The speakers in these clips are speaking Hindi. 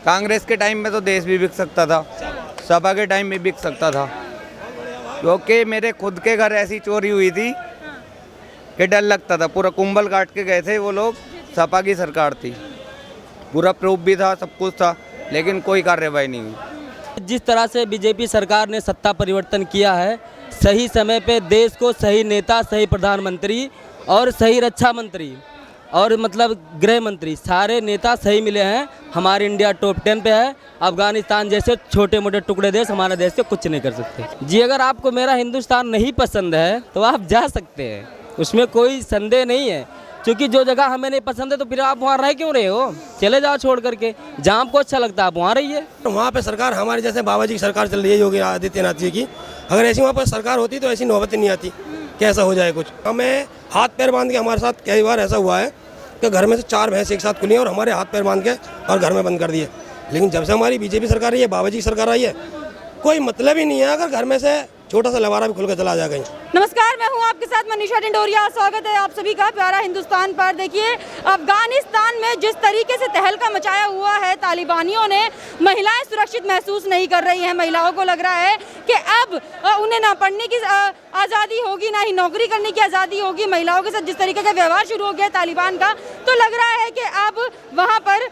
कांग्रेस के टाइम में तो देश भी बिक सकता था, सपा के टाइम में बिक सकता था, क्योंकि मेरे खुद के घर ऐसी चोरी हुई थी कि डर लगता था। पूरा कुंभल काट के गए थे वो लोग, सपा की सरकार थी, पूरा प्रूफ भी था, सब कुछ था, लेकिन कोई कार्रवाई नहीं हुई। जिस तरह से बीजेपी सरकार ने सत्ता परिवर्तन किया है, सही समय पे देश को सही नेता, सही प्रधानमंत्री और सही रक्षा मंत्री और मतलब गृह मंत्री, सारे नेता सही मिले हैं। हमारी इंडिया टॉप 10 पे है। अफगानिस्तान जैसे छोटे मोटे टुकड़े देश हमारे देश से कुछ नहीं कर सकते। जी, अगर आपको मेरा हिंदुस्तान नहीं पसंद है तो आप जा सकते हैं, उसमें कोई संदेह नहीं है, क्योंकि जो जगह हमें नहीं पसंद है तो फिर आप वहाँ रह क्यों रहे हो? चले जाओ छोड़ करके, जहाँ आपको अच्छा लगता है आप वहाँ रहिए। वहाँ पे सरकार हमारे जैसे बाबा जी की सरकार चल रही है योगी आदित्यनाथ जी की, अगर ऐसी वहाँ पर सरकार होती तो ऐसी नौबत नहीं आती कि ऐसा हो जाए कुछ। हमें हाथ पैर बांध के, हमारे साथ कई बार ऐसा हुआ है कि घर में से 4 भैंस एक साथ खुली और हमारे हाथ पैर बांध के और घर में बंद कर दिए। लेकिन जब से हमारी बीजेपी सरकार आई है, बाबा जी की सरकार आई है, कोई मतलब ही नहीं है अगर घर में से छोटा सा लवारा भी खुल कर चला जाएगा। नमस्कार, मैं हूं आपके साथ मनीषा टिंडोरिया। स्वागत है आप सभी का प्यारा हिंदुस्तान पर। देखिए, अफगानिस्तान में जिस तरीके से तहलका मचाया हुआ है तालिबानियों ने, महिलाएं सुरक्षित महसूस नहीं कर रही हैं। महिलाओं को लग रहा है कि अब उन्हें ना पढ़ने की आज़ादी होगी, ना ही नौकरी करने की आज़ादी होगी। महिलाओं के साथ जिस तरीके का व्यवहार शुरू हो गया तालिबान का, तो लग रहा है कि अब वहाँ पर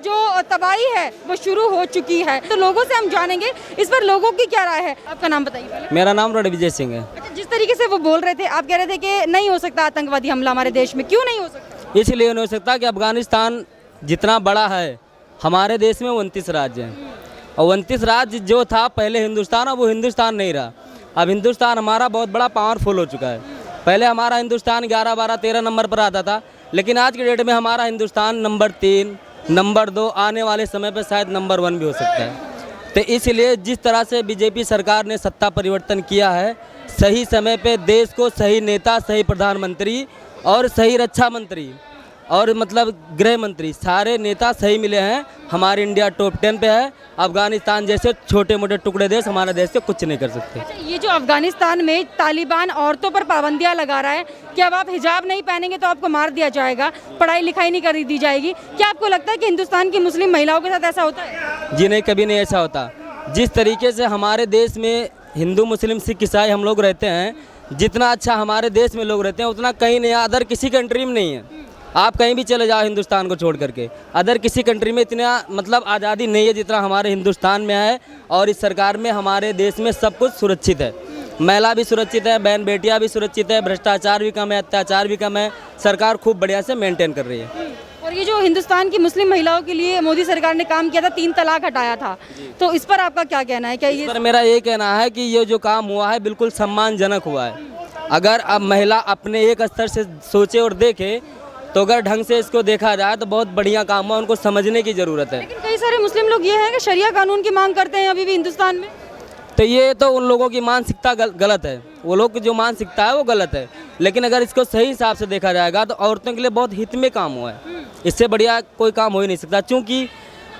जो तबाही है वो शुरू हो चुकी है। तो लोगों से हम जानेंगे इस पर लोगों की क्या राय है। आपका नाम बताइए। मेरा नाम रणविजय सिंह है। अच्छा, जिस तरीके से वो बोल रहे थे, आप कह रहे थे कि नहीं हो सकता आतंकवादी हमला हमारे देश में, क्यों नहीं हो सकता? इसलिए नहीं हो सकता कि अफगानिस्तान जितना बड़ा है, हमारे देश में 29 राज्य हैं और 29 राज्य जो था पहले हिंदुस्तान, अब वो हिंदुस्तान नहीं रहा। अब हिंदुस्तान हमारा बहुत बड़ा पावरफुल हो चुका है। पहले हमारा हिंदुस्तान 11, 12, 13 नंबर पर आता था, लेकिन आज के डेट में हमारा हिंदुस्तान नंबर 3, नंबर 2, आने वाले समय पर शायद नंबर 1 भी हो सकता है। तो इसलिए जिस तरह से बीजेपी सरकार ने सत्ता परिवर्तन किया है, सही समय पे देश को सही नेता, सही प्रधानमंत्री और सही रक्षा मंत्री और मतलब गृह मंत्री, सारे नेता सही मिले हैं। हमारी इंडिया टॉप 10 पे है। अफगानिस्तान जैसे छोटे मोटे टुकड़े देश हमारे देश से कुछ नहीं कर सकते। अच्छा, ये जो अफगानिस्तान में तालिबान औरतों पर पाबंदियां लगा रहा है कि अब आप हिजाब नहीं पहनेंगे तो आपको मार दिया जाएगा, पढ़ाई लिखाई नहीं कर दी जाएगी, क्या आपको लगता है कि हिंदुस्तान की मुस्लिम महिलाओं के साथ ऐसा होता है? जी नहीं, कभी नहीं ऐसा होता। जिस तरीके से हमारे देश में हिंदू, मुस्लिम, सिख, ईसाई हम लोग रहते हैं, जितना अच्छा हमारे देश में लोग रहते हैं उतना कहीं नहीं, अदर किसी कंट्री में नहीं है। आप कहीं भी चले जाओ हिंदुस्तान को छोड़ करके, अदर किसी कंट्री में इतना मतलब आज़ादी नहीं है जितना हमारे हिंदुस्तान में है। और इस सरकार में हमारे देश में सब कुछ सुरक्षित है, महिला भी सुरक्षित है, बहन बेटियां भी सुरक्षित है, भ्रष्टाचार भी कम है, अत्याचार भी कम है। सरकार खूब बढ़िया से मेंटेन कर रही है। और ये जो हिंदुस्तान की मुस्लिम महिलाओं के लिए मोदी सरकार ने काम किया था, 3 तलाक हटाया था, तो इस पर आपका क्या कहना है? क्या ये पर मेरा ये कहना है कि ये जो काम हुआ है बिल्कुल सम्मानजनक हुआ है। अगर अब महिला अपने एक स्तर से सोचे और देखे तो अगर ढंग से इसको देखा जाए तो बहुत बढ़िया काम हुआ, उनको समझने की ज़रूरत है। लेकिन कई सारे मुस्लिम लोग ये हैं कि शरिया कानून की मांग करते हैं अभी भी हिंदुस्तान में। तो ये तो उन लोगों की मानसिकता गलत है, वो लोग की जो मानसिकता है वो गलत है। लेकिन अगर इसको सही हिसाब से देखा जाएगा तो औरतों के लिए बहुत हित में काम हुआ है। इससे बढ़िया कोई काम हो ही नहीं सकता, क्योंकि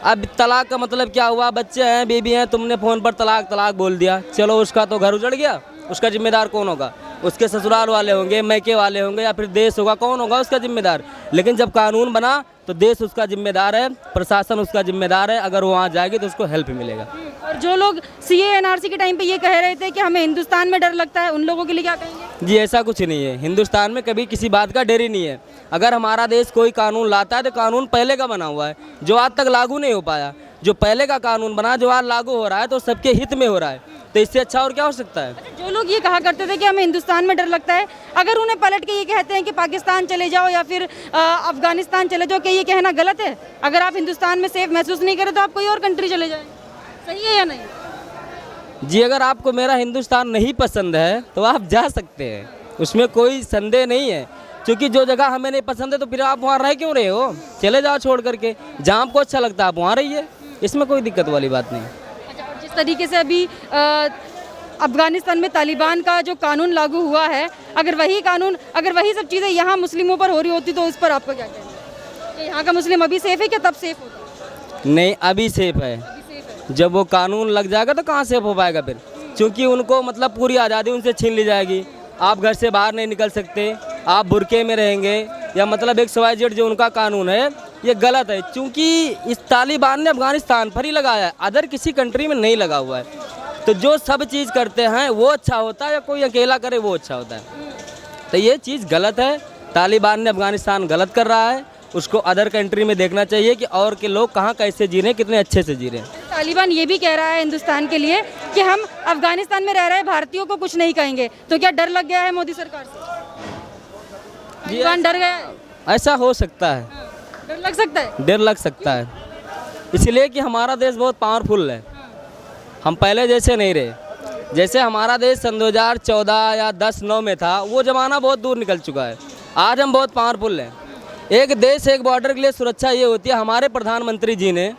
अब तलाक का मतलब क्या हुआ? बच्चे हैं, बेबी हैं, तुमने फ़ोन पर तलाक तलाक बोल दिया, चलो उसका तो घर उजड़ गया, उसका जिम्मेदार कौन होगा? उसके ससुराल वाले होंगे, मैके वाले होंगे, या फिर देश होगा, कौन होगा उसका जिम्मेदार? लेकिन जब कानून बना तो देश उसका जिम्मेदार है, प्रशासन उसका जिम्मेदार है। अगर वो वहाँ जाएगी तो उसको हेल्प मिलेगा। और जो लोग CAA NRC के टाइम पे ये कह रहे थे कि हमें हिंदुस्तान में डर लगता है, उन लोगों के लिए क्या कहेंगे? जी, ऐसा कुछ नहीं है। हिंदुस्तान में कभी किसी बात का डर ही नहीं है। अगर हमारा देश कोई कानून लाता है तो कानून पहले का बना हुआ है, जो आज तक लागू नहीं हो पाया। जो पहले का कानून बना, जो आज लागू हो रहा है, तो सबके हित में हो रहा है। तो इससे अच्छा और क्या हो सकता है? अच्छा, जो लोग ये कहा करते थे कि हमें हिंदुस्तान में डर लगता है, अगर उन्हें पलट के ये कहते हैं कि पाकिस्तान चले जाओ या फिर अफगानिस्तान चले जाओ, क्या ये कहना गलत है? अगर आप हिंदुस्तान में सेफ महसूस नहीं करें तो आप कोई और कंट्री चले जाएं, सही है या नहीं? जी, अगर आपको मेरा हिंदुस्तान नहीं पसंद है तो आप जा सकते हैं, उसमें कोई संदेह नहीं है। क्योंकि जो जगह हमें नहीं पसंद है तो फिर आप वहाँ रह क्यों रहे हो? चले जाओ छोड़ करके, जहाँ आपको अच्छा लगता है आप वहाँ रहिए, इसमें कोई दिक्कत वाली बात नहीं। अच्छा, और जिस तरीके से अभी अफगानिस्तान में तालिबान का जो कानून लागू हुआ है, अगर वही सब चीज़ें यहाँ मुस्लिमों पर हो रही होती तो इस पर आपका क्या कहना है? कि यहाँ का मुस्लिम अभी सेफ है क्या तब सेफ होता? नहीं, अभी सेफ है। जब वो कानून लग जाएगा तो कहाँ सेफ हो पाएगा फिर? क्योंकि उनको मतलब पूरी आज़ादी उनसे छीन ली जाएगी। आप घर से बाहर नहीं निकल सकते, आप बुरके में रहेंगे, या मतलब XYZ जो उनका कानून है ये गलत है, क्योंकि इस तालिबान ने अफगानिस्तान पर ही लगाया है, अदर किसी कंट्री में नहीं लगा हुआ है। तो जो सब चीज़ करते हैं वो अच्छा होता है या कोई अकेला करे वो अच्छा होता है। तो ये चीज़ गलत है, तालिबान ने अफगानिस्तान गलत कर रहा है, उसको अदर कंट्री में देखना चाहिए कि और के लोग कहाँ कैसे जी रहे हैं, कितने अच्छे से जी रहे हैं। तालिबान ये भी कह रहा है हिंदुस्तान के लिए कि हम अफगानिस्तान में रह रहे भारतीयों को कुछ नहीं कहेंगे, तो क्या डर लग गया है मोदी सरकार से? तालिबान डर गया है? ऐसा हो सकता है, डर लग सकता है। डर लग सकता है, इसलिए कि हमारा देश बहुत पावरफुल है, हम पहले जैसे नहीं रहे। जैसे हमारा देश सन 2014 या 10-9 में था, वो ज़माना बहुत दूर निकल चुका है। आज हम बहुत पावरफुल हैं। एक देश एक बॉर्डर के लिए सुरक्षा ये होती है, हमारे प्रधानमंत्री जी ने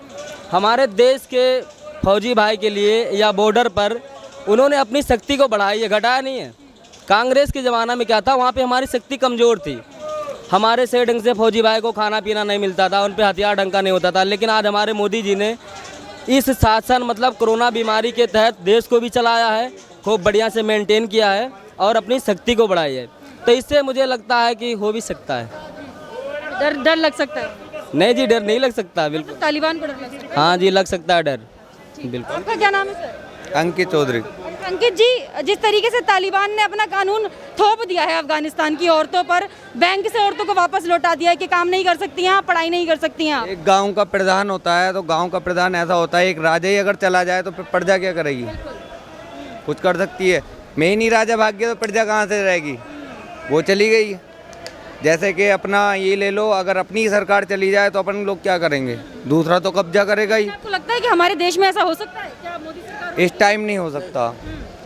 हमारे देश के फौजी भाई के लिए या बॉर्डर पर उन्होंने अपनी शक्ति को बढ़ाई है, घटाया नहीं है। कांग्रेस के ज़माना में क्या था, वहाँ पे हमारी शक्ति कमज़ोर थी, हमारे सही ढंग से फौजी भाई को खाना पीना नहीं मिलता था, उन पे हथियार ढंग का नहीं होता था। लेकिन आज हमारे मोदी जी ने इस शासन मतलब कोरोना बीमारी के तहत देश को भी चलाया है, खूब बढ़िया से मेंटेन किया है और अपनी शक्ति को बढ़ाई है। तो इससे मुझे लगता है कि हो भी सकता है। डर लग सकता है? नहीं जी, डर नहीं लग सकता, बिल्कुल। तालिबान को डर लग सकता है? हाँ जी, लग सकता है डर, बिल्कुल। आपका क्या नाम है सर? अंकित चौधरी। अंकित जी, जिस तरीके से तालिबान ने अपना कानून थोप दिया है अफगानिस्तान की औरतों पर, बैंक से औरतों को वापस लौटा दिया है कि काम नहीं कर सकती हैं, पढ़ाई नहीं कर सकती हैं। एक गांव का प्रधान होता है तो गांव का प्रधान ऐसा होता है, एक राजा ही अगर चला जाए तो फिर प्रजा क्या करेगी? कुछ कर सकती है? मेन ही राजा भाग गया तो प्रजा कहाँ से रहेगी? वो चली गई। जैसे कि अपना ये ले लो, अगर अपनी सरकार चली जाए तो अपन लोग क्या करेंगे? दूसरा तो कब्जा करेगा ही। आपको लगता है कि हमारे देश में ऐसा हो सकता है क्या? मोदी सरकार इस टाइम नहीं हो सकता।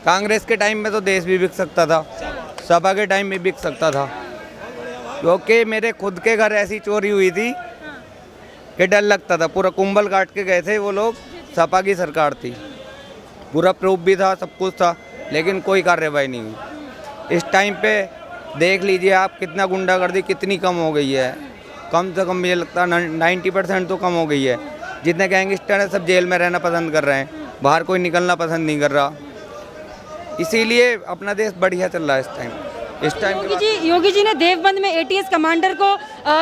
कांग्रेस के टाइम में तो देश भी बिक सकता था, सपा के टाइम में बिक सकता था, क्योंकि मेरे खुद के घर ऐसी चोरी हुई थी कि डर लगता था। पूरा कुंबल काट के गए थे वो लोग, सपा की सरकार थी, पूरा प्रूफ भी था, सब कुछ था, लेकिन कोई कार्रवाई नहीं हुई। इस टाइम पे देख लीजिए आप, कितना गुंडागर्दी कितनी कम हो गई है। कम से कम मुझे लगता है 90% तो कम हो गई है। जितने गैंगस्टर हैं सब जेल में रहना पसंद कर रहे हैं, बाहर कोई निकलना पसंद नहीं कर रहा। इसीलिए अपना देश बढ़िया चल रहा है इस टाइम। योगी जी ने देवबंद में ATS कमांडर को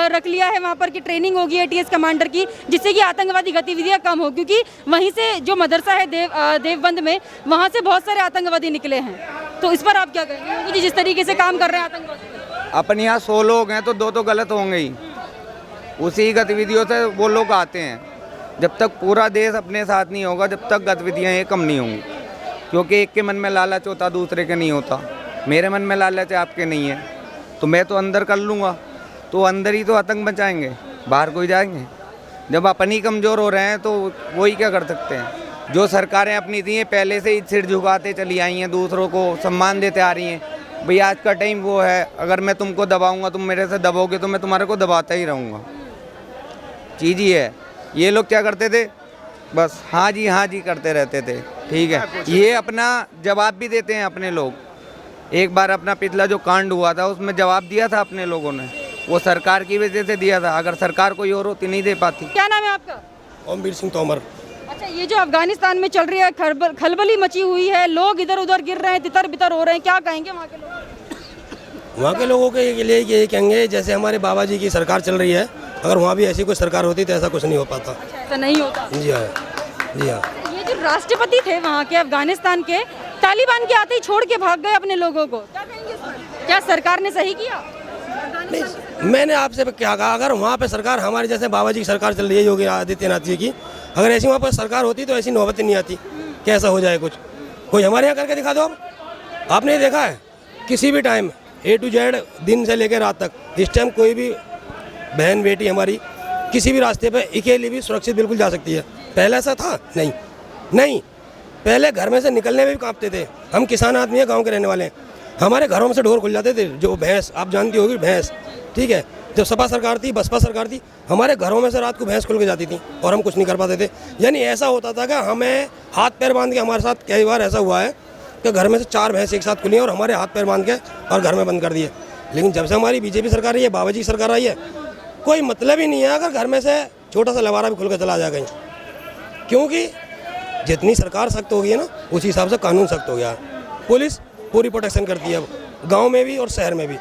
रख लिया है, वहाँ पर की ट्रेनिंग होगी ATS कमांडर की, जिससे कि आतंकवादी गतिविधियाँ कम हो, क्योंकि वहीं से जो मदरसा है देवबंद में, वहाँ से बहुत सारे आतंकवादी निकले हैं। तो इस पर आप क्या कहेंगे? योगी जी जिस तरीके से काम कर रहे हैं आतंकवादी। अपन यहाँ 100 लोग हैं तो 2 तो गलत होंगे ही, उसी गतिविधियों से वो लोग आते हैं। जब तक पूरा देश अपने साथ नहीं होगा, जब तक गतिविधियाँ ये कम नहीं होंगी, क्योंकि एक के मन में लालच होता, दूसरे के नहीं होता। मेरे मन में लालच है, आपके नहीं है, तो मैं तो अंदर कर लूँगा, तो अंदर ही तो आतंक बचाएंगे, बाहर कोई जाएंगे? जब अपन ही कमज़ोर हो रहे हैं तो वही क्या कर सकते हैं? जो सरकारें अपनी दी हैं पहले से ही सिर झुकाते चली आई हैं, दूसरों को सम्मान देते आ रही हैं। भाई आज का टाइम वो है, अगर मैं तुमको दबाऊंगा, तुम मेरे से दबाओगे तो मैं तुम्हारे को दबाता ही रहूँगा। चीज़ ही है। ये लोग क्या करते थे, बस हाँ जी करते रहते थे, ठीक है। ये अपना जवाब भी देते हैं अपने लोग। एक बार अपना पिछला जो कांड हुआ था उसमें जवाब दिया था अपने लोगों ने, वो सरकार की वजह से दिया था, अगर सरकार कोई और होती नहीं दे पाती। क्या नाम है आपका? ओमवीर सिंह तोमर। अच्छा, ये जो अफगानिस्तान में चल रही है खलबली मची हुई है, लोग इधर उधर गिर रहे हैं, तितर बितर हो रहे हैं, क्या कहेंगे वहाँ के लोग? वहाँ के लोगों के लिए ये कहेंगे, जैसे हमारे बाबा जी की सरकार चल रही है, अगर वहाँ भी ऐसी कोई सरकार होती तो ऐसा कुछ नहीं हो पाता। ऐसा नहीं होता? जी हाँ, जी हाँ। ये जो राष्ट्रपति थे वहाँ के अफगानिस्तान के, तालिबान के आते ही छोड़ के भाग गए अपने लोगों को, क्या कहेंगे इस पर? क्या सरकार ने सही किया? नहीं, मैंने आपसे क्या कहा, अगर वहाँ पे सरकार हमारे जैसे बाबा जी की सरकार चल रही है योगी आदित्यनाथ जी की, अगर ऐसी वहाँ पर सरकार होती तो ऐसी नौबत नहीं आती कैसा हो जाए कुछ। कोई हमारे यहाँ करके दिखा दो। आपने देखा है किसी भी टाइम A to Z, दिन से लेकर रात तक, इस टाइम कोई भी बहन बेटी हमारी किसी भी रास्ते पे अकेली भी सुरक्षित बिल्कुल जा सकती है। पहले ऐसा था? नहीं। पहले घर में से निकलने में भी कांपते थे। हम किसान आदमी हैं, गाँव के रहने वाले हैं, हमारे घरों में से ढोर खुल जाते थे। जो भैंस आप जानती होगी, भैंस, ठीक है, जब सपा सरकार थी, बसपा सरकार थी, हमारे घरों में से रात को भैंस खुल के जाती थी और हम कुछ नहीं कर पाते थे। यानी ऐसा होता था कि हमें हाथ पैर बांध के, हमारे साथ कई बार ऐसा हुआ है कि घर में से 4 भैंस एक साथ खुली और हमारे हाथ पैर बांध के और घर में बंद कर दिए। लेकिन जब से हमारी बीजेपी सरकार आई है, बाबा जी की सरकार आई है, कोई मतलब ही नहीं है अगर घर में से छोटा सा लवारा भी खुल कर चला जाएगा, क्योंकि जितनी सरकार सख्त हो गई है ना, उसी हिसाब से कानून सख्त हो गया है। पुलिस पूरी प्रोटेक्शन करती है, अब गाँव में भी और शहर में भी।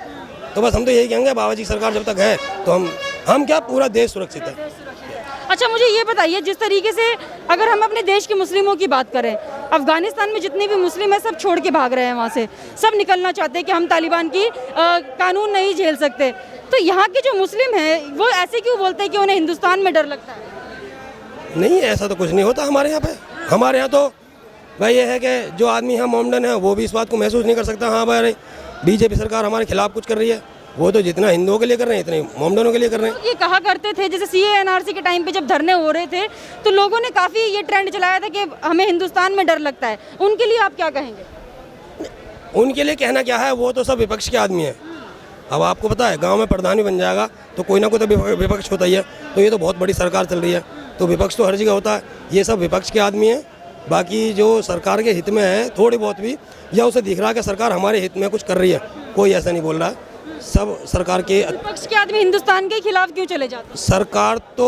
तो बस हम तो यही कहेंगे बाबा जी की सरकार जब तक है तो हम क्या पूरा देश सुरक्षित है। अच्छा, मुझे ये बताइए, जिस तरीके से अगर हम अपने देश के मुस्लिमों की बात करें, अफगानिस्तान में जितने भी मुस्लिम हैं सब छोड़ के भाग रहे हैं वहाँ से, सब निकलना चाहते हैं कि हम तालिबान की कानून नहीं झेल सकते। तो यहाँ के जो मुस्लिम हैं वो ऐसे क्यों बोलते हैं कि उन्हें हिंदुस्तान में डर लगता है? नहीं, ऐसा तो कुछ नहीं होता हमारे यहाँ पे। हमारे यहाँ तो भाई ये है कि जो आदमी यहाँ मोमडन है वो भी इस बात को महसूस नहीं कर सकता हाँ भाई बीजेपी सरकार हमारे खिलाफ कुछ कर रही है। वो तो जितना हिंदुओं के लिए कर रहे हैं इतने मोमडनों के लिए कर रहे हैं। ये कहा करते थे, जैसे सीए एनआरसी के टाइम पे जब धरने हो रहे थे तो लोगों ने काफ़ी ये ट्रेंड चलाया था कि हमें हिंदुस्तान में डर लगता है। उनके लिए आप क्या कहेंगे? उनके लिए कहना क्या है, वो तो सब विपक्ष के आदमी है। अब आपको पता है गांव में प्रधान भी बन जाएगा तो कोई ना कोई तो विपक्ष होता ही है। तो ये तो बहुत बड़ी सरकार चल रही है तो विपक्ष तो हर जगह होता है। ये सब विपक्ष के आदमी हैं। बाकी जो सरकार के हित में है थोड़ी बहुत भी या उसे दिख रहा है कि सरकार हमारे हित में कुछ कर रही है, कोई ऐसा नहीं बोल रहा है। सब सरकार के विपक्ष के आदमी हिंदुस्तान के खिलाफ क्यों चले जाते हैं? सरकार तो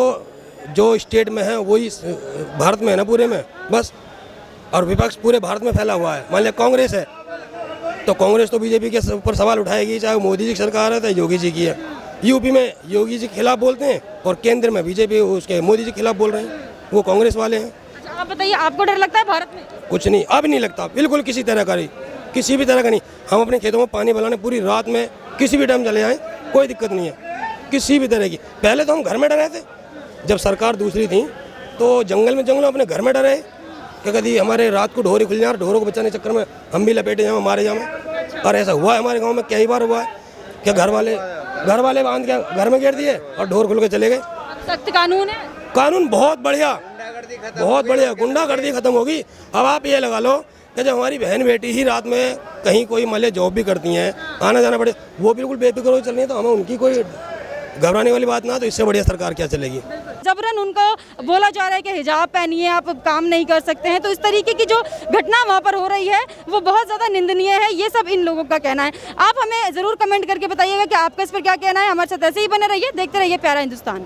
जो स्टेट में है वही भारत में है ना पूरे में बस, और विपक्ष पूरे भारत में फैला हुआ है। मान लिया कांग्रेस है तो कांग्रेस तो बीजेपी के ऊपर सवाल उठाएगी, चाहे मोदी जी की सरकार है चाहे योगी जी की है। यूपी में योगी जी के खिलाफ बोलते हैं और केंद्र में बीजेपी उसके मोदी जी के खिलाफ बोल रहे हैं, वो कांग्रेस वाले हैं। अच्छा, आप बताइए, आपको डर लगता है भारत में? कुछ नहीं, अब नहीं लगता बिल्कुल किसी तरह का नहीं, किसी भी तरह का नहीं। हम अपने खेतों में पानी बलाने पूरी रात में किसी भी टाइम चले जाएं, कोई दिक्कत नहीं है किसी भी तरह की। पहले तो हम घर में डरे थे, जब सरकार दूसरी थी तो जंगलों अपने घर में डरे कि कभी हमारे रात को ढोरी खुल जाए, ढोरों को बचाने के चक्कर में हम भी लपेटे जाए, मारे जाए। और ऐसा हुआ है हमारे गाँव में कई बार हुआ है कि घर वाले बांध के घर में घेर दिए और ढोर खुल के चले गए। सख्त कानून है? कानून बहुत बढ़िया, गुंडागर्दी खत्म होगी। अब आप ये लगा लो कि जब हमारी बहन बेटी ही रात में कहीं कोई मान जॉब भी करती हैं, आना जाना पड़े, वो बिल्कुल बेफिक्र हो चल रही है, तो हमें उनकी कोई घबराने वाली बात ना। तो इससे बढ़िया सरकार क्या चलेगी? जबरन उनको बोला जा रहा है कि हिजाब पहनिए, आप काम नहीं कर सकते हैं। तो इस तरीके की जो घटना वहाँ पर हो रही है वो बहुत ज़्यादा निंदनीय है। ये सब इन लोगों का कहना है। आप हमें ज़रूर कमेंट करके बताइएगा कि आपका इस पर क्या कहना है। हमारे साथ ऐसे ही बने रहिए, देखते रहिए प्यारा हिंदुस्तान।